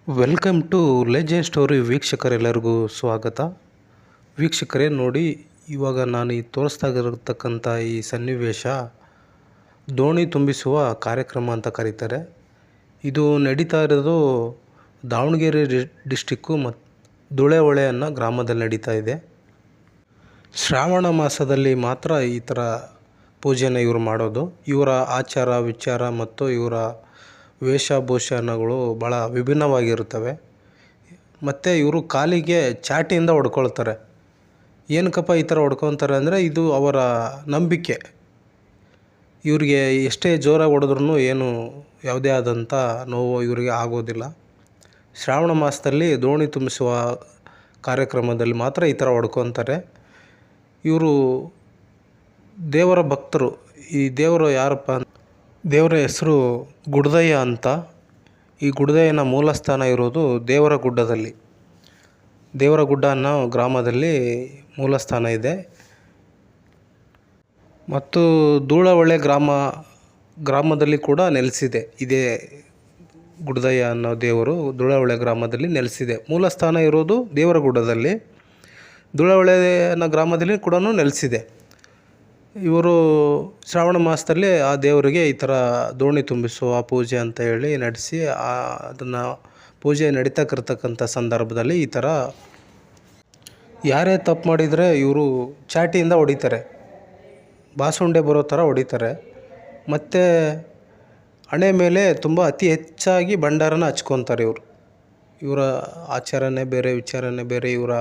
Welcome to legend story ವೀಕ್ಷಕರೆಲ್ಲರಿಗೂ ಸ್ವಾಗತ. ವೀಕ್ಷಕರೇ ನೋಡಿ, ಇವಾಗ ನಾನು ತೋರಿಸ್ತಾ ಇರತಕ್ಕಂಥ ಈ ಸನ್ನಿವೇಶ ದೋಣಿ ತುಂಬಿಸುವ ಕಾರ್ಯಕ್ರಮ ಅಂತ ಕರೀತಾರೆ. ಇದು ನಡೀತಾ ಇರೋದು ದಾವಣಗೆರೆ ಡಿಸ್ಟಿಕ್ಕು ಮತ್ತು ದುಳೆಹೊಳೆ ಅನ್ನೋ ಗ್ರಾಮದಲ್ಲಿ ನಡೀತಾ ಇದೆ. ಶ್ರಾವಣ ಮಾಸದಲ್ಲಿ ಮಾತ್ರ ಈ ಥರ ಪೂಜೆನ ಇವರು ಮಾಡೋದು. ಇವರ ಆಚಾರ ವಿಚಾರ ಮತ್ತು ಇವರ ವೇಷಭೂಷಣಗಳು ಭಾಳ ವಿಭಿನ್ನವಾಗಿರುತ್ತವೆ. ಮತ್ತು ಇವರು ಕಾಲಿಗೆ ಚಾಟಿಯಿಂದ ಹೊಡ್ಕೊಳ್ತಾರೆ. ಏನಕ್ಕಪ್ಪ ಈ ಥರ ಹೊಡ್ಕೊತಾರೆ ಅಂದರೆ ಇದು ಅವರ ನಂಬಿಕೆ. ಇವರಿಗೆ ಎಷ್ಟೇ ಜೋರಾಗಿ ಹೊಡೆದ್ರೂ ಏನು ಯಾವುದೇ ಆದಂಥ ನೋವು ಇವರಿಗೆ ಆಗೋದಿಲ್ಲ. ಶ್ರಾವಣ ಮಾಸದಲ್ಲಿ ದೋಣಿ ತುಂಬಿಸುವ ಕಾರ್ಯಕ್ರಮದಲ್ಲಿ ಮಾತ್ರ ಈ ಥರ ಹೊಡ್ಕೊತಾರೆ. ಇವರು ದೇವರ ಭಕ್ತರು. ಈ ದೇವರು ಯಾರಪ್ಪ, ದೇವರ ಹೆಸರು ಗುಡ್ದಯ್ಯ ಅಂತ. ಈ ಗುಡ್ದಯ್ಯನ ಮೂಲ ಸ್ಥಾನ ಇರೋದು ದೇವರಗುಡ್ಡದಲ್ಲಿ. ದೇವರಗುಡ್ಡ ಅನ್ನೋ ಗ್ರಾಮದಲ್ಲಿ ಮೂಲ ಸ್ಥಾನ ಇದೆ. ಮತ್ತು ಧೂಳಹೊಳೆ ಗ್ರಾಮದಲ್ಲಿ ಕೂಡ ನೆಲೆಸಿದೆ. ಇದೇ ಗುಡ್ದಯ್ಯ ಅನ್ನೋ ದೇವರು ಧೂಳಹೊಳೆ ಗ್ರಾಮದಲ್ಲಿ ನೆಲೆಸಿದೆ. ಮೂಲ ಸ್ಥಾನ ಇರೋದು ದೇವರಗುಡ್ಡದಲ್ಲಿ, ಧೂಳಹೊಳೆ ಅನ್ನೋ ಗ್ರಾಮದಲ್ಲಿ ಕೂಡ ನೆಲೆಸಿದೆ. ಇವರು ಶ್ರಾವಣ ಮಾಸದಲ್ಲಿ ಆ ದೇವರಿಗೆ ಈ ಥರ ದೋಣಿ ತುಂಬಿಸುವ ಪೂಜೆ ಅಂತ ಹೇಳಿ ನಡೆಸಿ ಅದನ್ನು ಪೂಜೆ ನಡೀತಕ್ಕಿರ್ತಕ್ಕಂಥ ಸಂದರ್ಭದಲ್ಲಿ ಈ ಥರ ಯಾರೇ ತಪ್ಪು ಮಾಡಿದರೆ ಇವರು ಚಾಟಿಯಿಂದ ಹೊಡಿತಾರೆ, ಬಾಸುಂಡೆ ಬರೋ ಥರ ಹೊಡಿತಾರೆ. ಮತ್ತು ಹಣೆ ಮೇಲೆ ತುಂಬ ಅತಿ ಹೆಚ್ಚಾಗಿ ಭಂಡಾರನ ಹಚ್ಕೊತಾರೆ. ಇವರ ಆಚಾರನೇ ಬೇರೆ, ವಿಚಾರನೇ ಬೇರೆ, ಇವರ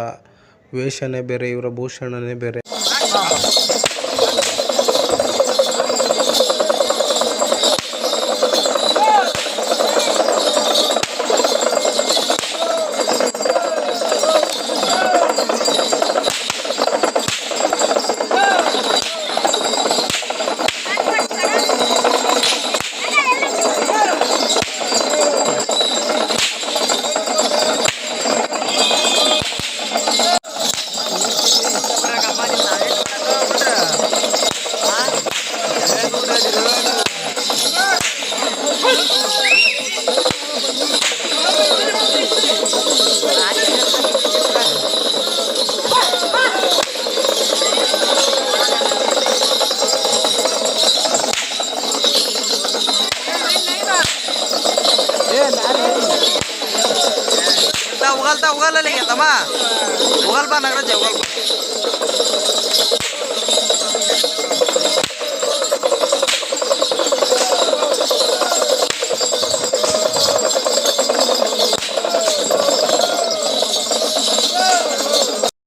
ವೇಷನೇ ಬೇರೆ, ಇವರ ಭೂಷಣನೇ ಬೇರೆ. ugal lagi tama ugal ba nagra je ugal